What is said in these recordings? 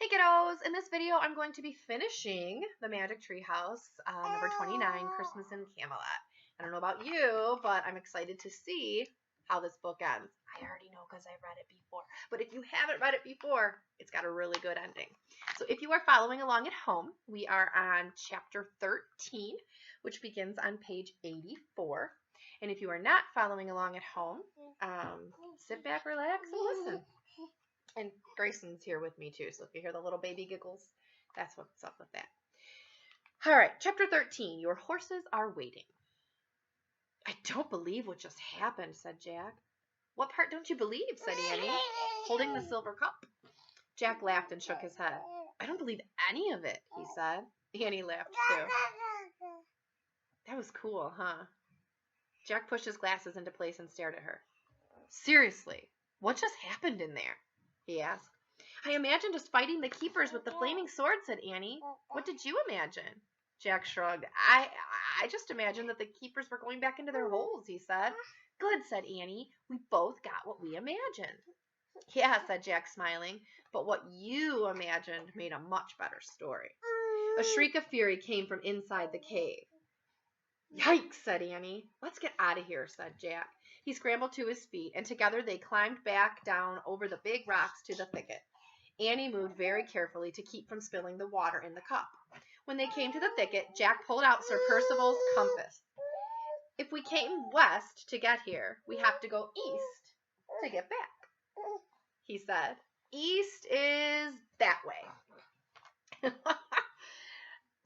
Hey kiddos, in this video I'm going to be finishing The Magic Tree House, number 29, Christmas in Camelot. I don't know about you, but I'm excited to see how this book ends. I already know because I've read it before, but if you haven't read it before, it's got a really good ending. So if you are following along at home, we are on chapter 13, which begins on page 84. And if you are not following along at home, sit back, relax, and listen. And Grayson's here with me too, so if you hear the little baby giggles, that's what's up with that. All right, chapter 13, Your Horses Are Waiting. I don't believe what just happened, said Jack. What part don't you believe, said Annie, holding the silver cup. Jack laughed and shook his head. I don't believe any of it, he said. Annie laughed too. That was cool, huh? Jack pushed his glasses into place and stared at her. Seriously, what just happened in there? He asked. I imagined us fighting the keepers with the flaming sword, said Annie. What did you imagine? Jack shrugged. I just imagined that the keepers were going back into their holes, he said. Good, said Annie. We both got what we imagined. Yeah, said Jack, smiling, but what you imagined made a much better story. A shriek of fury came from inside the cave. Yikes, said Annie. Let's get out of here, said Jack. He scrambled to his feet, and together they climbed back down over the big rocks to the thicket. Annie moved very carefully to keep from spilling the water in the cup. When they came to the thicket, Jack pulled out Sir Percival's compass. If we came west to get here, we have to go east to get back, he said. East is that way.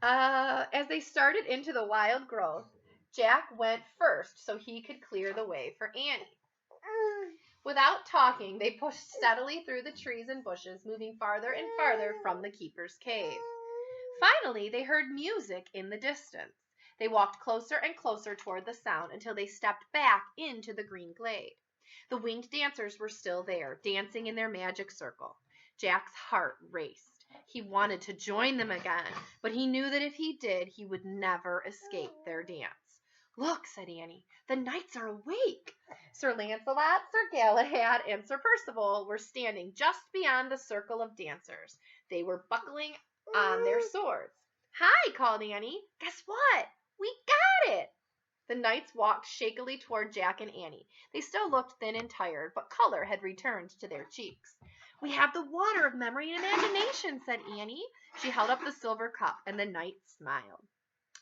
As they started into the wild growth, Jack went first so he could clear the way for Annie. Without talking, they pushed steadily through the trees and bushes, moving farther and farther from the keeper's cave. Finally, they heard music in the distance. They walked closer and closer toward the sound until they stepped back into the green glade. The winged dancers were still there, dancing in their magic circle. Jack's heart raced. He wanted to join them again, but he knew that if he did, he would never escape their dance. Look, said Annie, the knights are awake. Sir Lancelot, Sir Galahad, and Sir Percival were standing just beyond the circle of dancers. They were buckling on their swords. Hi, called Annie. Guess what? We got it. The knights walked shakily toward Jack and Annie. They still looked thin and tired, but color had returned to their cheeks. We have the water of memory and imagination, said Annie. She held up the silver cup, and the knights smiled.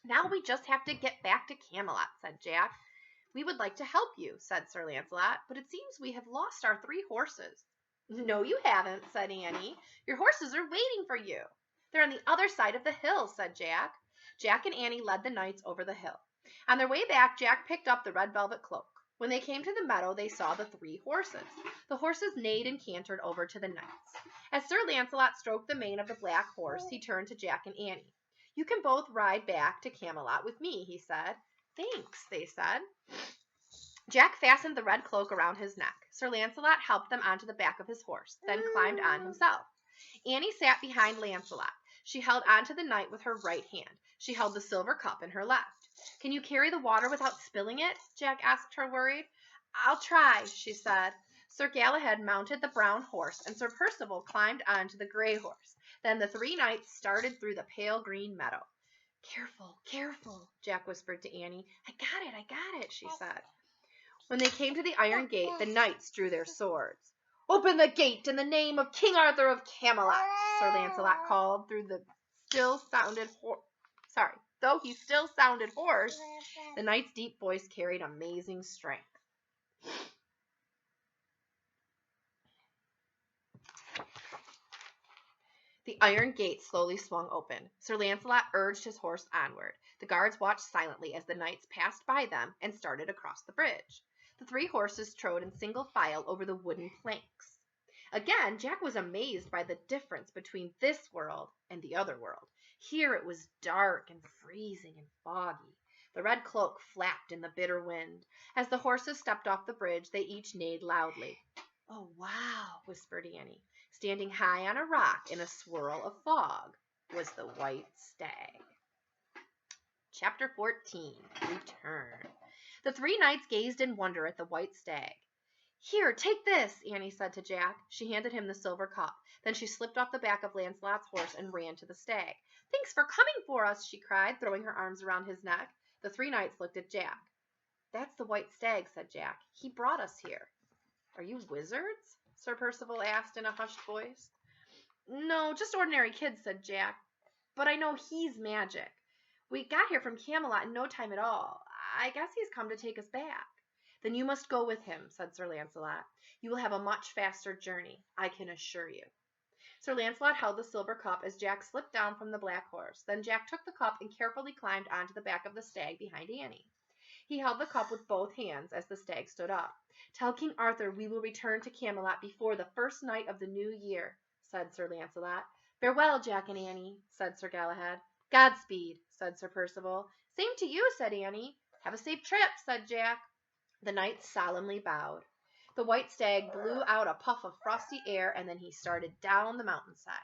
Now we just have to get back to Camelot, said Jack. We would like to help you, said Sir Lancelot, but it seems we have lost our 3 horses. No, you haven't, said Annie. Your horses are waiting for you. They're on the other side of the hill, said Jack. Jack and Annie led the knights over the hill. On their way back, Jack picked up the red velvet cloak. When they came to the meadow, they saw the 3 horses. The horses neighed and cantered over to the knights. As Sir Lancelot stroked the mane of the black horse, he turned to Jack and Annie. You can both ride back to Camelot with me, he said. Thanks, they said. Jack fastened the red cloak around his neck. Sir Lancelot helped them onto the back of his horse, then climbed on himself. Annie sat behind Lancelot. She held onto the knight with her right hand. She held the silver cup in her left. Can you carry the water without spilling it? Jack asked her, worried. I'll try, she said. Sir Galahad mounted the brown horse, and Sir Percival climbed onto the gray horse. Then the 3 knights started through the pale green meadow. Careful, careful, Jack whispered to Annie. I got it, she said. When they came to the iron gate, the knights drew their swords. Open the gate in the name of King Arthur of Camelot, Sir Lancelot called through the Though he still sounded hoarse, the knight's deep voice carried amazing strength. The iron gate slowly swung open. Sir Lancelot urged his horse onward. The guards watched silently as the knights passed by them and started across the bridge. The 3 horses trode in single file over the wooden planks. Again, Jack was amazed by the difference between this world and the other world. Here it was dark and freezing and foggy. The red cloak flapped in the bitter wind. As the horses stepped off the bridge, they each neighed loudly. Oh, wow, whispered Annie. Standing high on a rock in a swirl of fog was the white stag. Chapter 14, Return. The 3 knights gazed in wonder at the white stag. Here, take this, Annie said to Jack. She handed him the silver cup. Then she slipped off the back of Lancelot's horse and ran to the stag. Thanks for coming for us, she cried, throwing her arms around his neck. The three knights looked at Jack. That's the white stag, said Jack. He brought us here. Are you wizards? Sir Percival asked in a hushed voice. No, just ordinary kids, said Jack. But I know he's magic. We got here from Camelot in no time at all. I guess he's come to take us back. Then you must go with him, said Sir Lancelot. You will have a much faster journey, I can assure you. Sir Lancelot held the silver cup as Jack slipped down from the black horse. Then Jack took the cup and carefully climbed onto the back of the stag behind Annie. He held the cup with both hands as the stag stood up. Tell King Arthur we will return to Camelot before the first night of the new year, said Sir Lancelot. Farewell, Jack and Annie, said Sir Galahad. Godspeed, said Sir Percival. Same to you, said Annie. Have a safe trip, said Jack. The knights solemnly bowed. The white stag blew out a puff of frosty air, and then he started down the mountainside.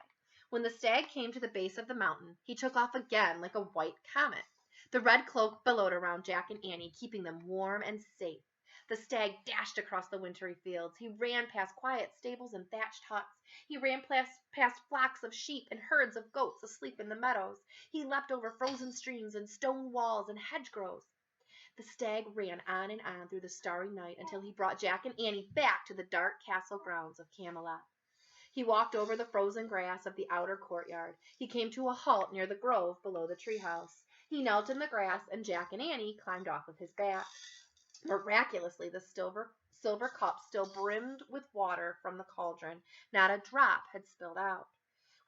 When the stag came to the base of the mountain, he took off again like a white comet. The red cloak billowed around Jack and Annie, keeping them warm and safe. The stag dashed across the wintry fields. He ran past quiet stables and thatched huts. He ran past flocks of sheep and herds of goats asleep in the meadows. He leapt over frozen streams and stone walls and hedgerows. The stag ran on and on through the starry night until he brought Jack and Annie back to the dark castle grounds of Camelot. He walked over the frozen grass of the outer courtyard. He came to a halt near the grove below the treehouse. He knelt in the grass, and Jack and Annie climbed off of his back. Miraculously, the silver cup still brimmed with water from the cauldron. Not a drop had spilled out.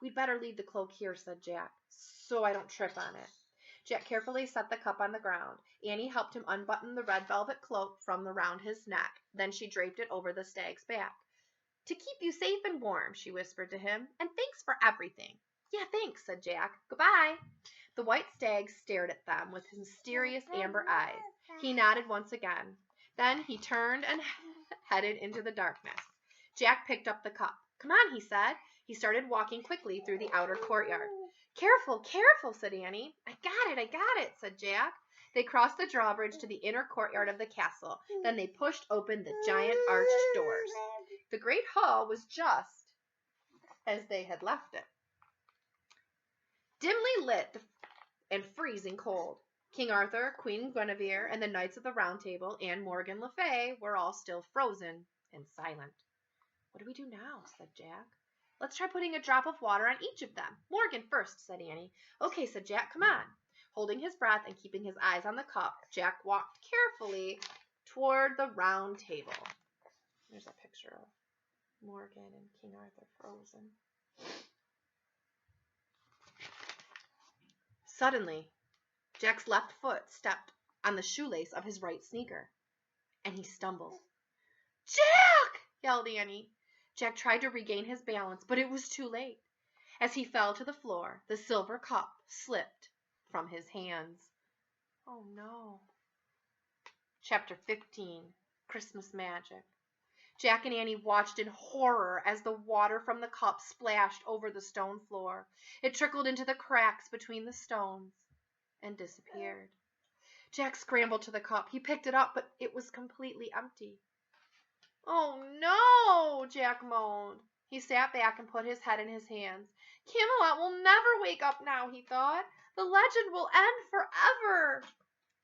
We'd better leave the cloak here, said Jack, so I don't trip on it. Jack carefully set the cup on the ground. Annie helped him unbutton the red velvet cloak from around his neck. Then she draped it over the stag's back. To keep you safe and warm, she whispered to him, and thanks for everything. Yeah, thanks, said Jack. Goodbye. The white stag stared at them with his mysterious amber eyes. He nodded once again. Then he turned and headed into the darkness. Jack picked up the cup. Come on, he said. He started walking quickly through the outer courtyard. Careful, careful, said Annie. I got it, said Jack. They crossed the drawbridge to the inner courtyard of the castle. Then they pushed open the giant arched doors. The great hall was just as they had left it. Dimly lit and freezing cold. King Arthur, Queen Guinevere, and the Knights of the Round Table and Morgan Le Fay were all still frozen and silent. What do we do now? Said Jack. Let's try putting a drop of water on each of them. Morgan first, said Annie. Okay, said Jack, come on. Holding his breath and keeping his eyes on the cup, Jack walked carefully toward the round table. There's a picture of Morgan and King Arthur frozen. Suddenly, Jack's left foot stepped on the shoelace of his right sneaker, and he stumbled. Jack! Yelled Annie. Jack tried to regain his balance, but it was too late. As he fell to the floor, the silver cup slipped from his hands. Oh no. Chapter 15, Christmas Magic. Jack and Annie watched in horror as the water from the cup splashed over the stone floor. It trickled into the cracks between the stones and disappeared. Jack scrambled to the cup. He picked it up, but it was completely empty. Oh no, Jack moaned. He sat back and put his head in his hands. Camelot will never wake up now, he thought. The legend will end forever.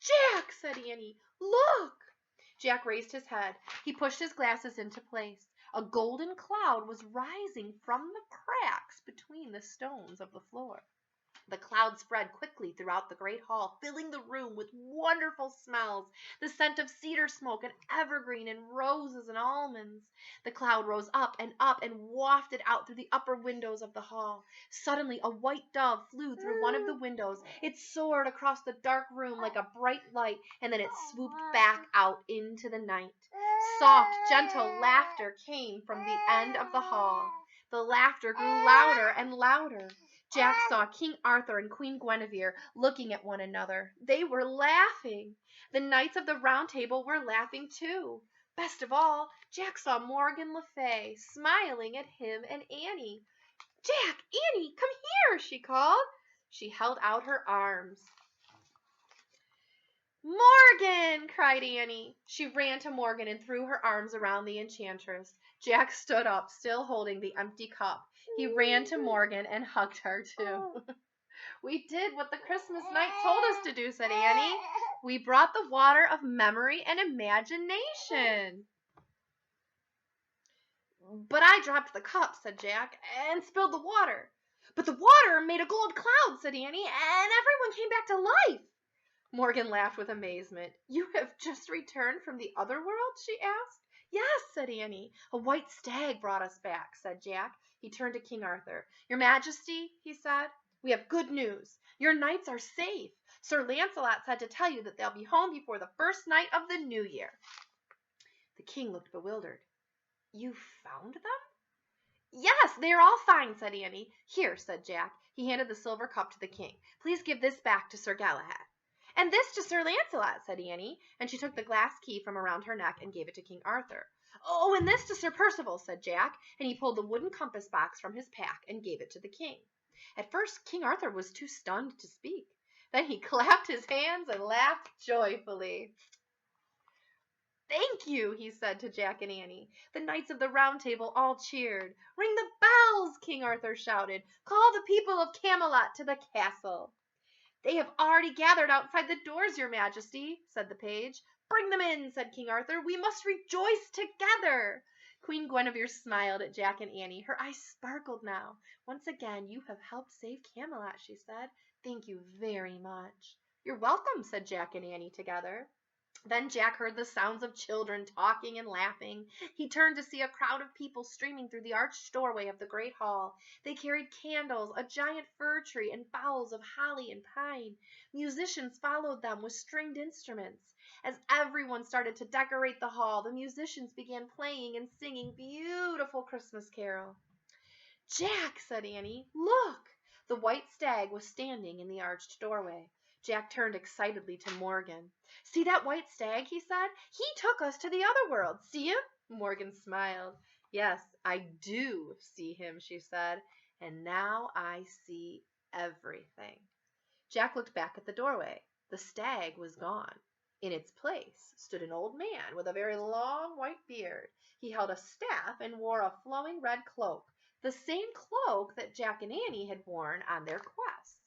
Jack, said Annie, look. Jack raised his head. He pushed his glasses into place. A golden cloud was rising from the cracks between the stones of the floor. The cloud spread quickly throughout the great hall, filling the room with wonderful smells, the scent of cedar smoke and evergreen and roses and almonds. The cloud rose up and wafted out through the upper windows of the hall. Suddenly, a white dove flew through one of the windows. It soared across the dark room like a bright light, and then it swooped back out into the night. Soft, gentle laughter came from the end of the hall. The laughter grew louder and louder. Jack saw King Arthur and Queen Guinevere looking at one another. They were laughing. The Knights of the Round Table were laughing too. Best of all, Jack saw Morgan Le Fay smiling at him and Annie. Jack, Annie, come here, she called. She held out her arms. "Morgan!" cried Annie. She ran to Morgan and threw her arms around the enchantress. Jack stood up, still holding the empty cup. He ran to Morgan and hugged her, too. "We did what the Christmas night told us to do," said Annie. "We brought the water of memory and imagination." "But I dropped the cup," said Jack, "and spilled the water." "But the water made a gold cloud," said Annie, "and everyone came back to life." Morgan laughed with amazement. "You have just returned from the other world?" she asked. "Yes," said Annie. "A white stag brought us back," said Jack. He turned to King Arthur. "Your Majesty," he said, "we have good news. Your knights are safe. Sir Lancelot said to tell you that they'll be home before the first night of the new year." The king looked bewildered. "You found them?" "Yes, they are all fine," said Annie. "Here," said Jack. He handed the silver cup to the king. "Please give this back to Sir Galahad." "And this to Sir Lancelot," said Annie, and she took the glass key from around her neck and gave it to King Arthur. "Oh, and this to Sir Percival," said Jack, and he pulled the wooden compass box from his pack and gave it to the king. At first, King Arthur was too stunned to speak. Then he clapped his hands and laughed joyfully. "Thank you," he said to Jack and Annie. The knights of the Round Table all cheered. "Ring the bells!" King Arthur shouted. "Call the people of Camelot to the castle." "They have already gathered outside the doors, your Majesty," said the page. "Bring them in," said King Arthur. "We must rejoice together." Queen Guinevere smiled at Jack and Annie. Her eyes sparkled now. "Once again you have helped save Camelot," she said. "Thank you very much." "You're welcome," said Jack and Annie together. Then Jack heard the sounds of children talking and laughing. He turned to see a crowd of people streaming through the arched doorway of the great hall. They carried candles, a giant fir tree, and boughs of holly and pine. Musicians followed them with stringed instruments. As everyone started to decorate the hall, the musicians began playing and singing beautiful Christmas carols. "Jack," said Annie, "look!" The white stag was standing in the arched doorway. Jack turned excitedly to Morgan. "See that white stag?" he said. "He took us to the other world. See him?" Morgan smiled. "Yes, I do see him," she said. "And now I see everything." Jack looked back at the doorway. The stag was gone. In its place stood an old man with a very long white beard. He held a staff and wore a flowing red cloak, the same cloak that Jack and Annie had worn on their quest.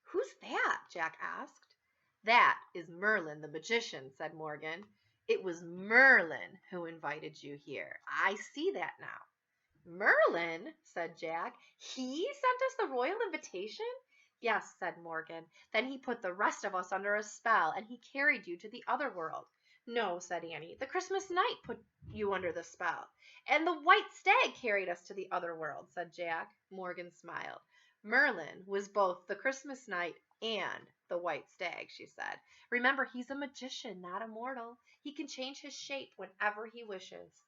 "Who's that?" Jack asked. "That is Merlin the magician," said Morgan. "It was Merlin who invited you here. I see that now." "Merlin?" said Jack. "He sent us the royal invitation?" "Yes," said Morgan. "Then he put the rest of us under a spell, and he carried you to the other world." "No," said Annie. "The Christmas night put you under the spell." "And the white stag carried us to the other world," said Jack. Morgan smiled. "Merlin was both the Christmas night and the white stag," she said. "Remember, he's a magician, not a mortal. He can change his shape whenever he wishes."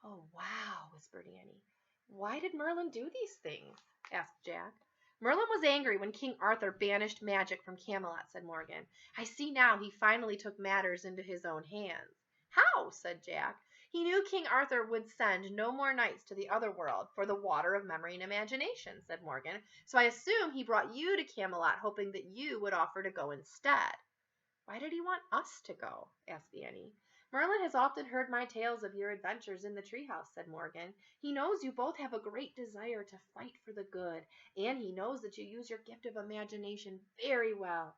"Oh, wow," whispered Annie. "Why did Merlin do these things?" asked Jack. "Merlin was angry when King Arthur banished magic from Camelot," said Morgan. "I see now he finally took matters into his own hands." "How?" said Jack. "He knew King Arthur would send no more knights to the other world for the water of memory and imagination," said Morgan. "So I assume he brought you to Camelot hoping that you would offer to go instead." "Why did he want us to go?" asked Annie. "Merlin has often heard my tales of your adventures in the treehouse," said Morgan. "He knows you both have a great desire to fight for the good, and he knows that you use your gift of imagination very well.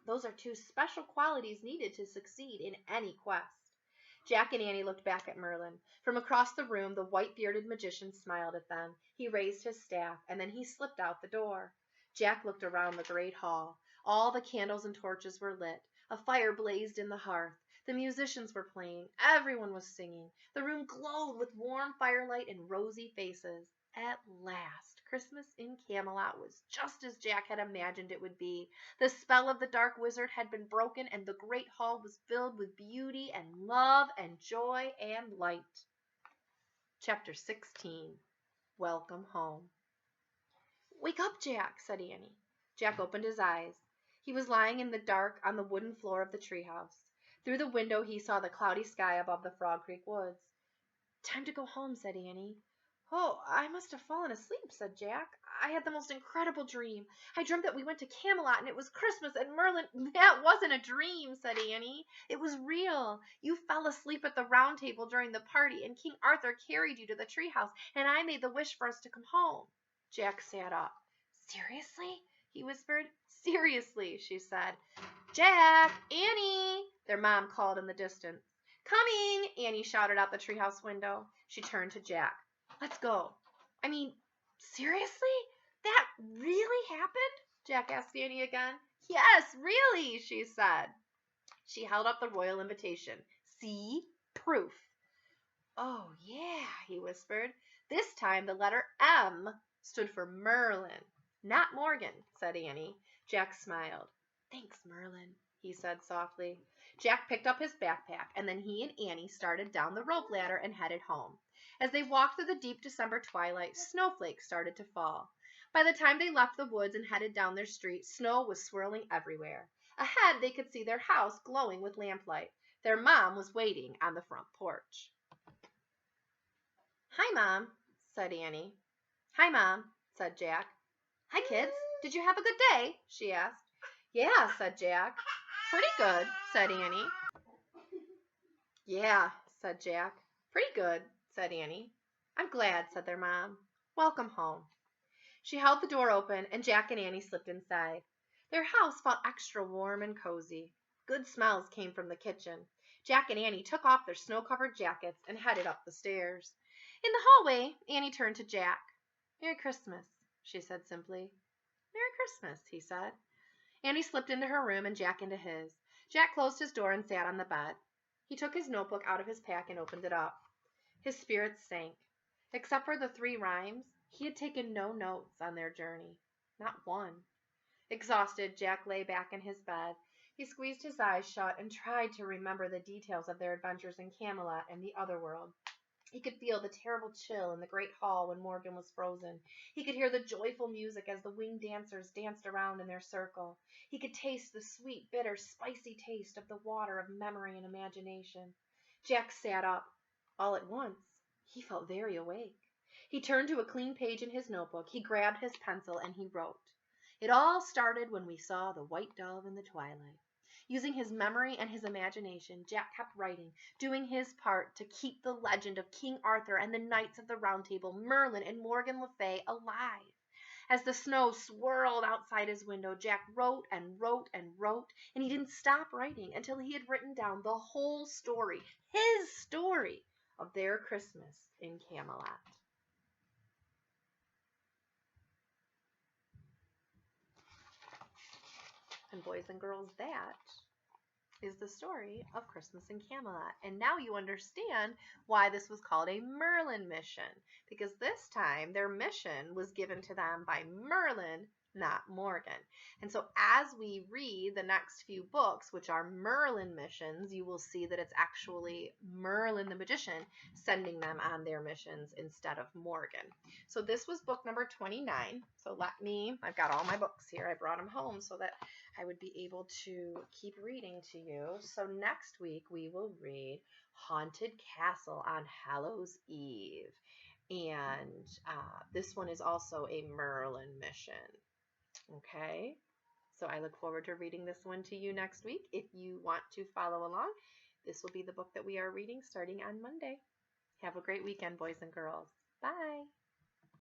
Those are two special qualities needed to succeed in any quest." Jack and Annie looked back at Merlin. From across the room, the white-bearded magician smiled at them. He raised his staff, and then he slipped out the door. Jack looked around the great hall. All the candles and torches were lit. A fire blazed in the hearth. The musicians were playing. Everyone was singing. The room glowed with warm firelight and rosy faces. At last, Christmas in Camelot was just as Jack had imagined it would be. The spell of the dark wizard had been broken, and the great hall was filled with beauty and love and joy and light. Chapter 16. Welcome Home. "Wake up, Jack," said Annie. Jack opened his eyes. He was lying in the dark on the wooden floor of the treehouse. Through the window he saw the cloudy sky above the Frog Creek woods. "Time to go home," said Annie. Oh, I must have fallen asleep, said Jack. I had the most incredible dream. I dreamt that we went to Camelot and it was Christmas and Merlin. That wasn't a dream, said Annie. It was real. You fell asleep at the round table during the party and King Arthur carried you to the treehouse and I made the wish for us to come home. Jack sat up. Seriously? He whispered. Seriously, she said. Jack, Annie, their mom called in the distance. Coming, Annie shouted out the treehouse window. She turned to Jack. Let's go. I mean, seriously? That really happened? Jack asked Annie again. Yes, really, she said. She held up the royal invitation. See? Proof. Oh, yeah, he whispered. This time the letter M stood for Merlin. Not Morgan, said Annie. Jack smiled. Thanks, Merlin, he said softly. Jack picked up his backpack, and then he and Annie started down the rope ladder and headed home. As they walked through the deep December twilight, snowflakes started to fall. By the time they left the woods and headed down their street, snow was swirling everywhere. Ahead, they could see their house glowing with lamplight. Their mom was waiting on the front porch. Hi, Mom, said Annie. Hi, Mom, said Jack. Hi, kids. Did you have a good day? She asked. Yeah, said Jack. Pretty good, said Annie. Yeah, said Jack. Pretty good, said Annie. I'm glad, said their mom. Welcome home. She held the door open, and Jack and Annie slipped inside. Their house felt extra warm and cozy. Good smells came from the kitchen. Jack and Annie took off their snow-covered jackets and headed up the stairs. In the hallway, Annie turned to Jack. Merry Christmas, she said simply. Merry Christmas, he said. Annie slipped into her room and Jack into his. Jack closed his door and sat on the bed. He took his notebook out of his pack and opened it up. His spirits sank. Except for the 3 rhymes, he had taken no notes on their journey. Not one. Exhausted, Jack lay back in his bed. He squeezed his eyes shut and tried to remember the details of their adventures in Camelot and the other world. He could feel the terrible chill in the great hall when Morgan was frozen. He could hear the joyful music as the winged dancers danced around in their circle. He could taste the sweet, bitter, spicy taste of the water of memory and imagination. Jack sat up. All at once, he felt very awake. He turned to a clean page in his notebook. He grabbed his pencil and he wrote. It all started when we saw the white dove in the twilight. Using his memory and his imagination, Jack kept writing, doing his part to keep the legend of King Arthur and the Knights of the Round Table, Merlin and Morgan Le Fay, alive. As the snow swirled outside his window, Jack wrote and wrote and wrote, and he didn't stop writing until he had written down the whole story, his story, of their Christmas in Camelot. And boys and girls, that is the story of Christmas in Camelot. And now you understand why this was called a Merlin mission, because this time their mission was given to them by Merlin, not Morgan. And so as we read the next few books, which are Merlin missions, you will see that it's actually Merlin the magician sending them on their missions instead of Morgan. So this was book number 29. So I've got all my books here. I brought them home so that I would be able to keep reading to you. So next week we will read Haunted Castle on Hallows Eve. And this one is also a Merlin mission. Okay, so I look forward to reading this one to you next week. If you want to follow along, this will be the book that we are reading starting on Monday. Have a great weekend, boys and girls. Bye.